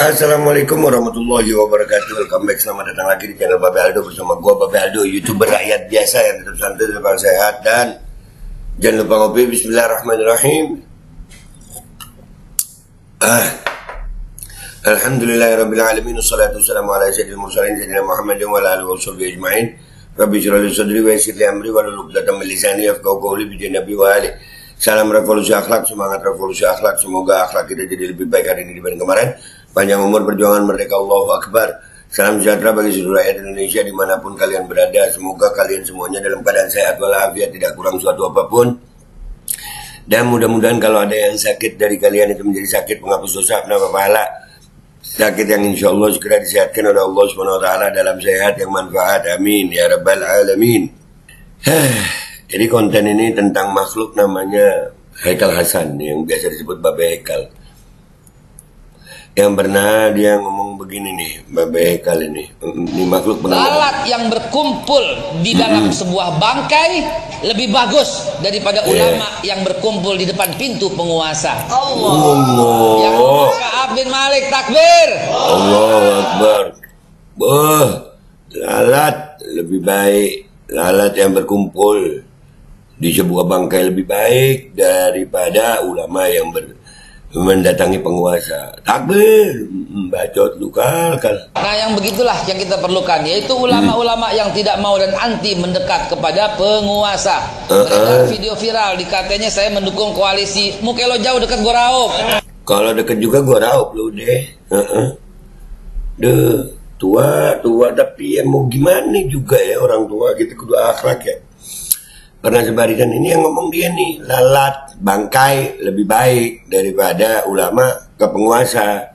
Assalamualaikum warahmatullahi wabarakatuh. Welcome back, selamat datang lagi di channel Babe Aldo bersama gua Babe Aldo, YouTuber rakyat biasa yang tetap santai, tetap sehat, dan jangan lupa ngopi. Bismillahirrahmanirrahim. Alhamdulillahirabbil alamin, wassalatu wassalamu ala sayyidil mursalin sayyidina Muhammadin wa ala alihi washabihi ajmain. Rabbi shrah li sadri wa yassir li amri wahlul 'uqdatam min lisani yafqahu qawli bi nabi wa ali. Salam revolusi akhlak, semangat revolusi akhlak. Semoga akhlak kita jadi lebih baik hari ini dibanding kemarin. Panjang umur, perjuangan merdeka, Allahu Akbar. Salam sejahtera bagi seluruh rakyat Indonesia dimanapun kalian berada. Semoga kalian semuanya dalam keadaan sehat walafiat, tidak kurang suatu apapun. Dan mudah-mudahan kalau ada yang sakit dari kalian itu menjadi sakit penghapus dosa, penambah pahala. Sakit yang insya Allah segera disehatkan oleh Allah SWT dalam sehat yang manfaat. Amin ya rabbal alamin. Jadi konten ini tentang makhluk namanya Haikal Hasan, yang biasa disebut Babe Haikal. Yang pernah dia ngomong begini nih, Babe Haikal ini makhluk lalat yang berkumpul di dalam sebuah bangkai lebih bagus daripada ulama yang berkumpul di depan pintu penguasa. Allah. Yang Ka'ab bin Malik takbir. Allahu Akbar. Lalat lebih baik, lalat yang berkumpul di sebuah bangkai lebih baik daripada ulama yang mendatangi penguasa. Takbir, bacot lu kal. Nah, yang begitulah yang kita perlukan, yaitu ulama-ulama yang tidak mau dan anti mendekat kepada penguasa. Beredar video viral dikatanya saya mendukung koalisi Mukelo jauh dekat gua raup. Kalau dekat juga gua raup lu deh. Tua tapi ya mau gimana juga ya, orang tua kita kudu akhlak ya. Pernah sebarisan ini yang ngomong dia nih, lalat bangkai lebih baik daripada ulama ke penguasa.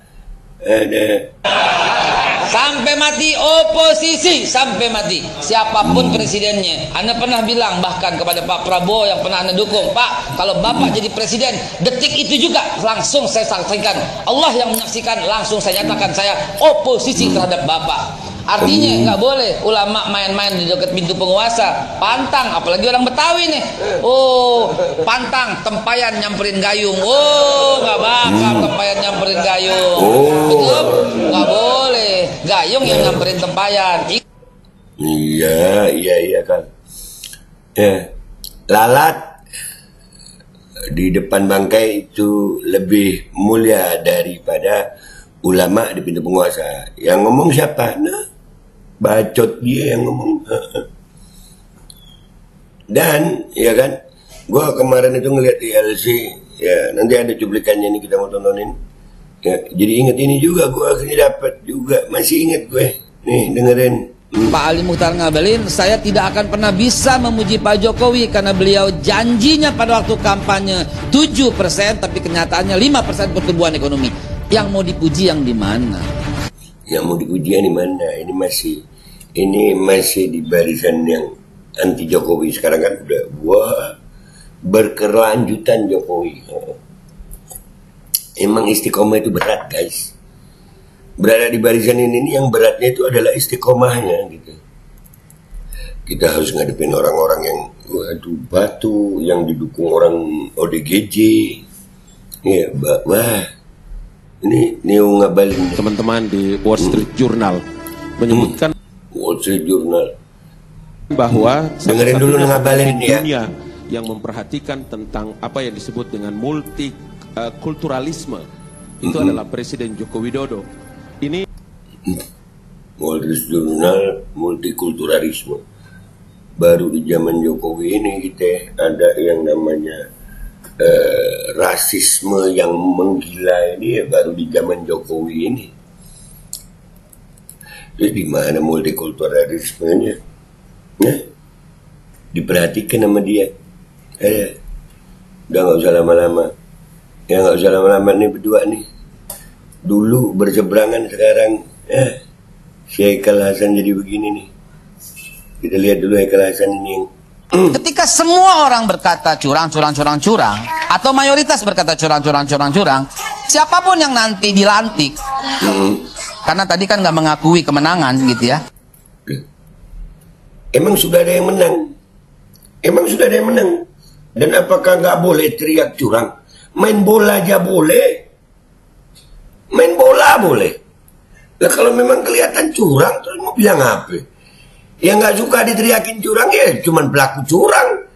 Sampai mati oposisi, sampai mati siapapun presidennya. Anda pernah bilang bahkan kepada Pak Prabowo yang pernah Anda dukung, Pak, kalau Bapak jadi presiden, detik itu juga langsung saya saksikan, Allah yang menyaksikan, langsung saya nyatakan saya oposisi terhadap Bapak. Artinya nggak boleh ulama main-main di dekat pintu penguasa. Pantang, apalagi orang Betawi nih. Oh, pantang, tempayan nyamperin gayung. Oh, nggak bakal tempayan nyamperin gayung. Betul? Nggak boleh. Gayung yang nyamperin tempayan. Iya kan. Lalat di depan bangkai itu lebih mulia daripada ulama di pintu penguasa. Yang ngomong siapa? Nah, bacot dia yang ngomong. Dan ya kan, gua kemarin itu ngeliat di LC, ya nanti ada cuplikannya nih, kita mau tontonin ya. Jadi inget ini juga, gua akhirnya dapat juga, masih inget gue nih, dengerin. Pak Ali Mukhtar Ngabalin, saya tidak akan pernah bisa memuji Pak Jokowi karena beliau janjinya pada waktu kampanye 7%, tapi kenyataannya 5% pertumbuhan ekonomi. Yang mau dipuji yang di mana? Yang mau dipuji yang di mana? Ini masih di barisan yang anti Jokowi. Sekarang kan udah berkelanjutan Jokowi. Emang istiqomah itu berat, guys. Berada di barisan ini yang beratnya itu adalah istiqomahnya gitu. Kita harus ngadepin orang-orang yang batu, yang didukung orang ODGJ. Ya, Ini Neo Ngabalin. Teman-teman di Wall Street Journal menyebutkan Wall Street Journal bahwa dengerin dulu Ngabalin ya, dunia yang memperhatikan tentang apa yang disebut dengan multikulturalisme itu adalah Presiden Joko Widodo. Ini Wall Street Journal, multikulturalisme. Baru di zaman Jokowi ini kita ada yang namanya rasisme yang menggila ini, ya baru di zaman Jokowi ini. Jadi di mana multikulturalismenya? Diperhatikan sama dia. Udah nggak usah lama-lama. Ya nggak usah lama-lama nih berdua nih. Dulu berseberangan, sekarang si Haikal Hasan jadi begini nih. Kita lihat dulu Haikal Hasan ini yang ketika semua orang berkata curang, atau mayoritas berkata curang, siapapun yang nanti dilantik, karena tadi kan nggak mengakui kemenangan gitu ya. Emang sudah ada yang menang? Dan apakah nggak boleh teriak curang? Main bola aja boleh. Main bola Nggak boleh. Nah, kalau memang kelihatan curang, terus mau bilang apa? Yang nggak suka diteriakin curang ya cuman pelaku curang.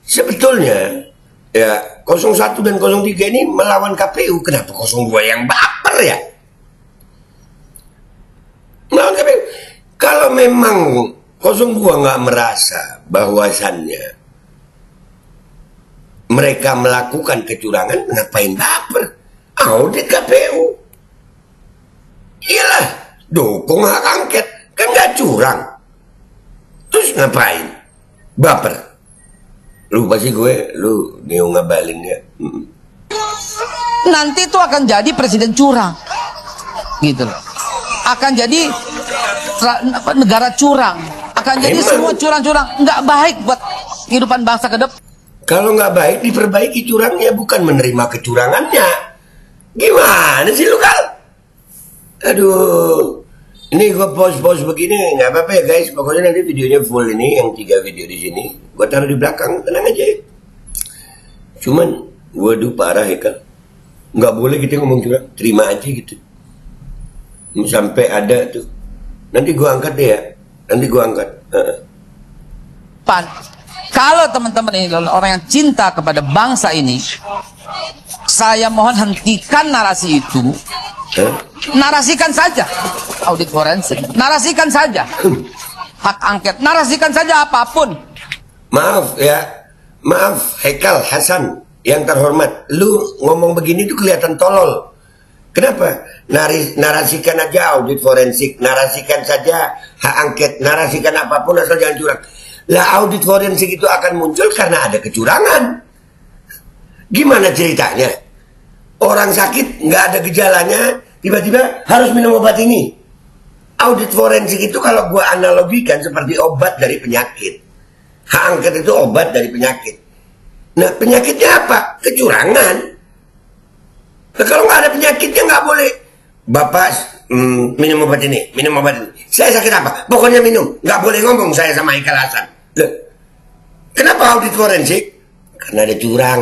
Sebetulnya ya 01 dan 03 ini melawan KPU. Kenapa 02 yang baper ya? Melawan KPU. Kalau memang 02 nggak merasa bahwasannya mereka melakukan kecurangan, ngapain baper? Audit KPU. Iyalah, dukung hak angket. Kan nggak curang. Terus ngapain? Baper. Lu pasti gue, lu neo ngabalin ya. Nanti itu akan jadi presiden curang. Gitu loh. Akan jadi negara curang. Akan jadi semua curang-curang. Nggak baik buat kehidupan bangsa ke depan. Kalau nggak baik, diperbaiki curangnya, bukan menerima kecurangannya. Gimana sih lu, Kal? Aduh, ini gue post begini, nggak apa-apa ya guys. Pokoknya nanti videonya full ini, yang 3 video di sini, gue taruh di belakang, tenang aja ya. Cuman, waduh parah ya Kal. Nggak boleh kita ngomong curang, terima aja gitu. Sampai ada tuh, nanti gue angkat deh ya, nanti gue angkat. Kalau teman-teman ini orang yang cinta kepada bangsa ini, saya mohon hentikan narasi itu. Narasikan saja audit forensik, narasikan saja hak angket, narasikan saja apapun. Maaf ya, maaf Haikal Hasan yang terhormat, lu ngomong begini tuh kelihatan tolol. Kenapa? Narasikan aja audit forensik, narasikan saja hak angket, narasikan apapun asal jangan curang. Lah audit forensik itu akan muncul karena ada kecurangan. Gimana ceritanya? Orang sakit nggak ada gejalanya, tiba-tiba harus minum obat ini. Audit forensik itu kalau gua analogikan seperti obat dari penyakit. Hak angket itu obat dari penyakit. Nah penyakitnya apa? Kecurangan. Nah, kalau nggak ada penyakitnya nggak boleh. Bapak minum obat ini, minum obat ini. Saya sakit apa? Pokoknya minum. Nggak boleh ngomong saya sama Haikal Hasan. Loh, kenapa audit forensik? Karena ada curang.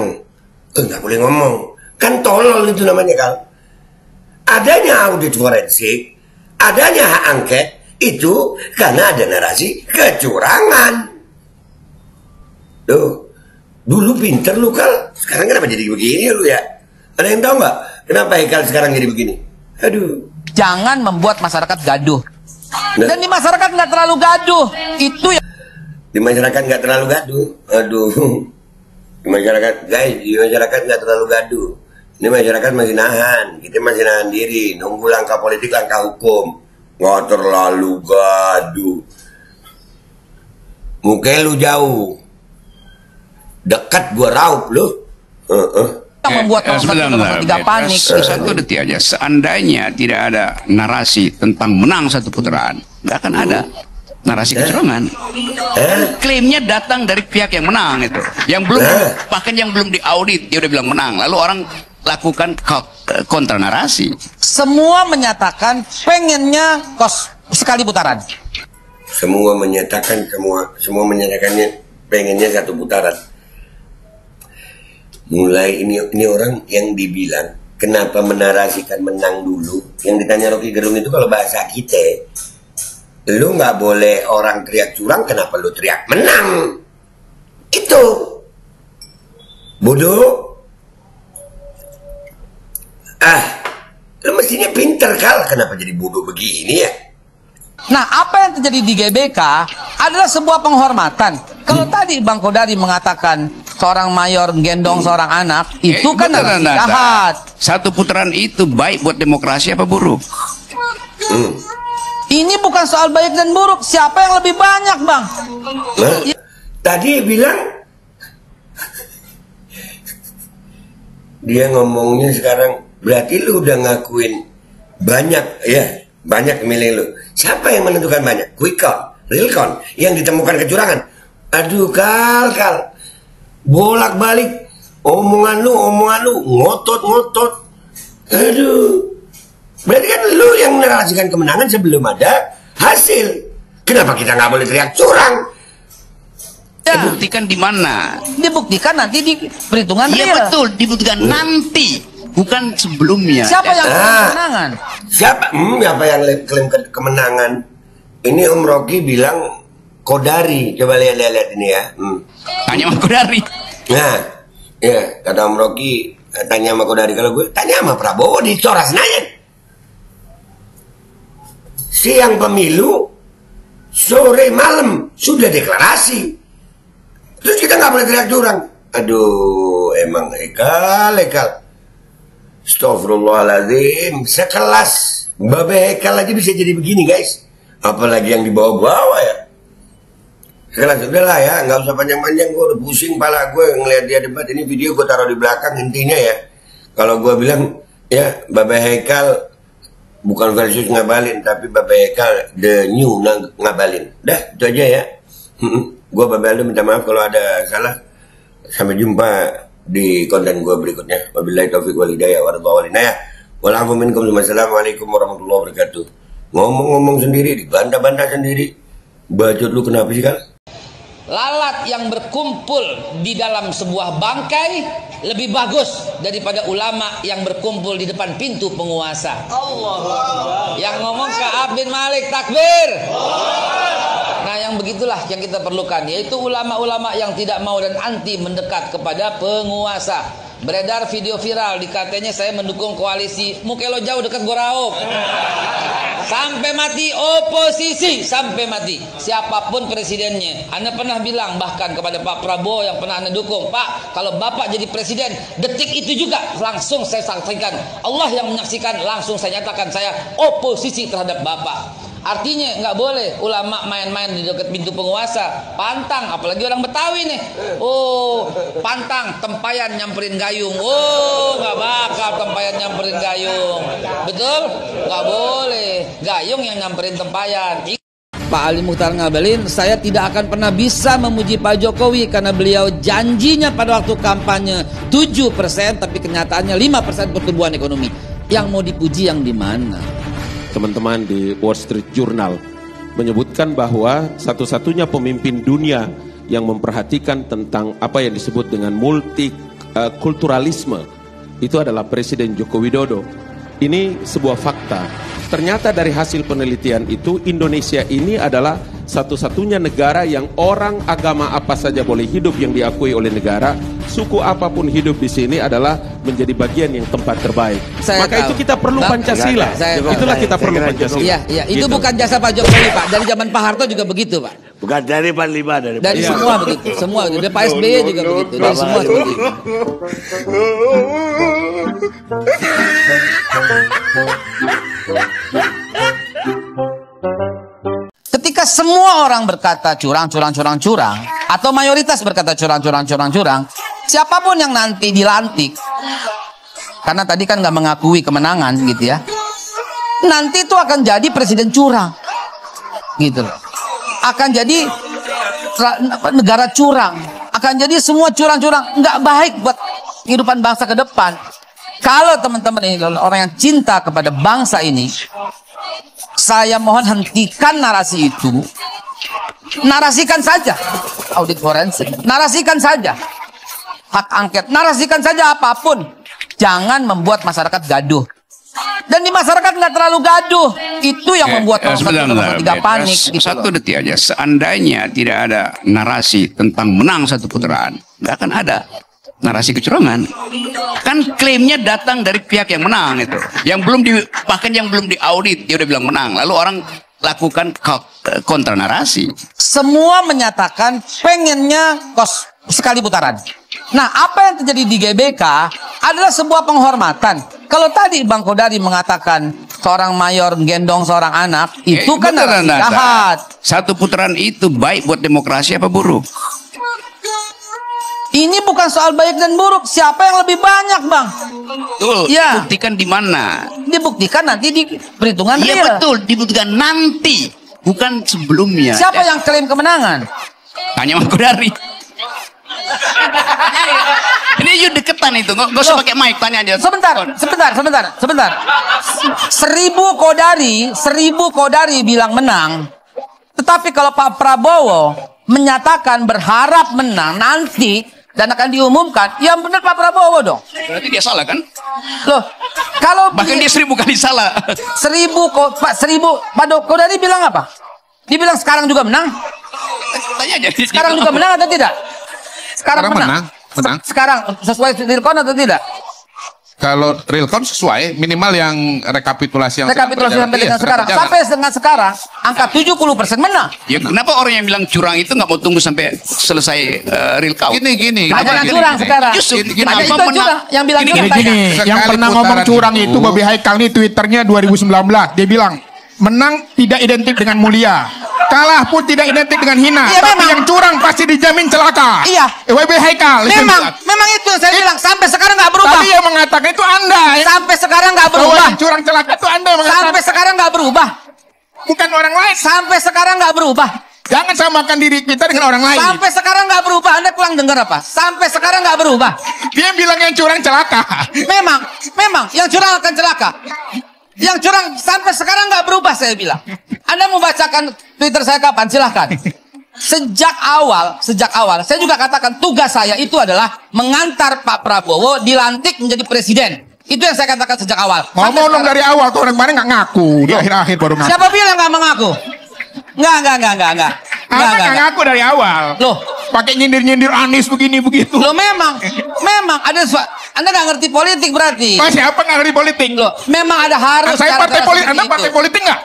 Nggak boleh ngomong. Kan tolol itu namanya Kal. Adanya audit forensik, adanya hak angket, itu karena ada narasi kecurangan. Tuh, dulu pinter lu Kal, sekarang kenapa jadi begini lu ya? Ada yang tahu nggak kenapa Haikal sekarang jadi begini? Aduh. Jangan membuat masyarakat gaduh. Dan di masyarakat nggak terlalu gaduh. Itu ya. Di masyarakat nggak terlalu gaduh. Aduh. Di masyarakat, guys, di masyarakat nggak terlalu gaduh. Ini masyarakat masih nahan, kita masih nahan diri, nunggu langkah politik, langkah hukum. Nggak terlalu gaduh. Muka lu jauh, dekat gua raup lu. Yang membuat masyarakat tidak panik. Satu detik aja, seandainya tidak ada narasi tentang menang satu putaran, nggak akan ada narasi kecurangan. Klaimnya datang dari pihak yang menang itu, yang belum bahkan yang belum diaudit dia udah bilang menang, lalu orang lakukan kontra narasi. Semua menyatakan pengennya sekali putaran. Semua menyatakannya pengennya satu putaran. Mulai ini orang yang dibilang kenapa menarasikan menang dulu. Yang ditanya Rocky Gerung itu kalau bahasa kita, lu nggak boleh orang teriak curang, kenapa lu teriak menang? Itu bodoh. Lu mestinya pinter Kal, kenapa jadi bodoh begini ya? Nah, apa yang terjadi di GBK adalah sebuah penghormatan. Kalau tadi Bang Kodari mengatakan seorang mayor gendong seorang anak, itu kan jahat. Satu putaran itu baik buat demokrasi apa buruk? Ini bukan soal baik dan buruk, siapa yang lebih banyak, Bang? Nah, tadi bilang dia ngomongnya sekarang berarti lu udah ngakuin banyak ya, banyak milih lu. Siapa yang menentukan banyak? Quick count, real count, yang ditemukan kecurangan. Aduh Kal, bolak-balik omongan lu, ngotot. Aduh, berarti kan lu yang menarasikan kemenangan sebelum ada hasil. Kenapa kita nggak boleh teriak curang? Dibuktikan di mana? Dibuktikan nanti di perhitungan Iya real. betul, dibuktikan nanti. bukan sebelumnya. Siapa yang klaim kemenangan? Siapa yang klaim kemenangan? Ini Om Rocky bilang Kodari. Coba lihat ini ya. Tanya sama Kodari. Nah, ya kata Om Rocky, tanya sama Kodari. Kalau gue tanya sama Prabowo di Istora Senayan. Siang pemilu, sore malam sudah deklarasi. Terus kita nggak boleh teriak curang. Aduh, emang Hekal. Astagfirullahaladzim, sekelas Babe Hekal aja bisa jadi begini guys. Apalagi yang dibawa-bawa ya. Sekelas, udahlah ya, nggak usah panjang-panjang. Gue udah pusing pala gue ngeliat dia debat. Ini video gue taruh di belakang intinya ya. Kalau gue bilang, ya Babe Hekal bukan versus Ngabalin, tapi Babe Hekal the new Ngabalin. Dah, itu aja ya. Gue Babe Aldo minta maaf kalau ada salah. Sampai jumpa di konten gue berikutnya. Wabillahi taufiq wal hidayah warahmatullahi wabarakatuh. Wassalamualaikum warahmatullahi wabarakatuh. Ngomong-ngomong sendiri, dibantah-bantah sendiri. Bacot lu kenapa sih kan? Lalat yang berkumpul di dalam sebuah bangkai lebih bagus daripada ulama yang berkumpul di depan pintu penguasa. Allah. Yang ngomong Ka'ab bin Malik, takbir. Nah, yang begitulah yang kita perlukan, yaitu ulama-ulama yang tidak mau dan anti mendekat kepada penguasa. Beredar video viral, dikatanya saya mendukung koalisi Mukelo jauh dekat Goraok. Sampai mati oposisi, sampai mati. Siapapun presidennya. Anda pernah bilang bahkan kepada Pak Prabowo yang pernah Anda dukung, Pak, kalau Bapak jadi presiden, detik itu juga langsung saya sampaikan. Allah yang menyaksikan, langsung saya nyatakan saya oposisi terhadap Bapak. Artinya nggak boleh ulama main-main di dekat pintu penguasa. Pantang, apalagi orang Betawi nih. Oh, pantang, tempayan nyamperin gayung. Oh, nggak bakal tempayan nyamperin gayung. Betul? Nggak boleh. Gayung yang nyamperin tempayan. Pak Ali Mukhtar Ngabalin, saya tidak akan pernah bisa memuji Pak Jokowi karena beliau janjinya pada waktu kampanye 7%, tapi kenyataannya 5% pertumbuhan ekonomi. Yang mau dipuji yang di mana? Teman-teman di Wall Street Journal menyebutkan bahwa satu-satunya pemimpin dunia yang memperhatikan tentang apa yang disebut dengan multikulturalisme itu adalah Presiden Joko Widodo. Ini sebuah fakta. Ternyata dari hasil penelitian itu, Indonesia ini adalah satu-satunya negara yang orang agama apa saja boleh hidup yang diakui oleh negara. Suku apapun hidup di sini adalah menjadi bagian yang tempat terbaik. Maka itu kita perlu Pancasila. Itulah kita perlu Pancasila. Iya, itu bukan jasa Pak Jokowi, Pak. Dari zaman Pak Harto juga begitu, Pak. Bukan dari Panglima, dari semua begitu, semua. Dari Pak SBY juga begitu, dari semua seperti itu. Ketika semua orang berkata curang, atau mayoritas berkata curang, siapapun yang nanti dilantik, karena tadi kan nggak mengakui kemenangan gitu ya, nanti itu akan jadi presiden curang, gitu loh. Akan jadi negara curang, akan jadi semua curang, nggak baik buat kehidupan bangsa ke depan. Kalau teman-teman ini orang yang cinta kepada bangsa ini, saya mohon hentikan narasi itu. Narasikan saja audit forensik, narasikan saja hak angket, narasikan saja apapun. Jangan membuat masyarakat gaduh. Dan di masyarakat nggak terlalu gaduh. Itu yang membuat masyarakat tidak panik. Satu detik aja. Seandainya tidak ada narasi tentang menang satu putaran, nggak akan ada narasi kecurangan. Kan klaimnya datang dari pihak yang menang itu, yang belum bahkan yang belum diaudit dia udah bilang menang, lalu orang lakukan kontra narasi. Semua menyatakan pengennya sekali putaran. Nah, apa yang terjadi di GBK adalah sebuah penghormatan. Kalau tadi Bang Kodari mengatakan seorang mayor gendong seorang anak, itu kan narasi jahat. Satu putaran itu baik buat demokrasi apa buruk? Ini bukan soal baik dan buruk. Siapa yang lebih banyak, Bang? Betul. Ya. Buktikan di mana? Dibuktikan nanti di perhitungan real. Iya betul, dibuktikan nanti, bukan sebelumnya. Siapa yang klaim kemenangan? Tanya sama Kodari. Ini you deketan itu, nggak usah pakai mic, tanya aja. Sebentar. 1000 Kodari bilang menang. Tetapi kalau Pak Prabowo menyatakan berharap menang nanti dan akan diumumkan, yang benar Pak Prabowo dong. Berarti dia salah kan? Loh, kalau Bahkan dia 1000 kali salah. 1000 kok, Pak, 1000. Pak Kodari bilang apa? Dibilang sekarang juga menang. Tanya aja. Sekarang juga menang atau tidak? Sekarang menang. Menang. Sekarang sesuai Realcon atau tidak? Kalau Realcon sesuai, minimal yang rekapitulasi yang Rekapitulasi sampai dengan sekarang. berjalan. Sampai dengan sekarang, angka 70% menang. Ya, kenapa orang yang bilang curang itu nggak mau tunggu sampai selesai real count? Gini. Ada yang curang sekarang. Justru Ada kenapa itu menang? curang yang bilang Gini, curang gini, banyak. Gini, yang Sekali pernah ngomong putaran curang itu, itu Bobby Haikal nih Twitternya 2019. Dia bilang, menang tidak identik dengan mulia. Kalah pun tidak identik dengan hina. Iya, Tapi memang. yang curang pasti dijamin celaka. Iya. Bobby Haikal. Memang itu yang saya bilang sampai sekarang nggak berubah. Tapi yang mengatakan itu Anda. Sampai sekarang nggak Bahwa berubah. yang curang celaka itu Anda yang mengatakan. Sampai sekarang nggak berubah. Bukan orang lain. Sampai sekarang nggak berubah. Jangan samakan diri kita dengan orang lain. Sampai sekarang nggak berubah. Anda kurang dengar apa? Sampai sekarang nggak berubah. Dia bilang yang curang celaka. Memang yang curang akan celaka. Yang curang sampai sekarang nggak berubah, saya bilang. Anda mau bacakan Twitter saya kapan? Silahkan. Sejak awal, saya juga katakan tugas saya itu adalah mengantar Pak Prabowo dilantik menjadi presiden. Itu yang saya katakan sejak awal. Ngomong dari awal, tuh orang kemarin nggak ngaku. Di akhir-akhir baru ngaku. Siapa bilang nggak mengaku? Nggak. Anda nggak ngaku dari awal. Loh, Pakai nyindir-nyindir Anies begini begitu. Loh memang ada Anda nggak ngerti politik berarti. Mas siapa nggak ngerti politik? Loh, memang ada harus. Saya partai cara-cara politik. seperti Anda partai itu. politik nggak?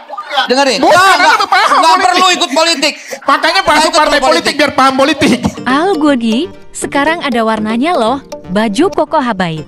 Dengerin. Bukan, Anda Nggak tuh paham politik. perlu ikut politik. Makanya Saya masuk ikut partai politik. politik biar paham politik. Al Godi, sekarang ada warnanya loh. Baju Koko Habaib.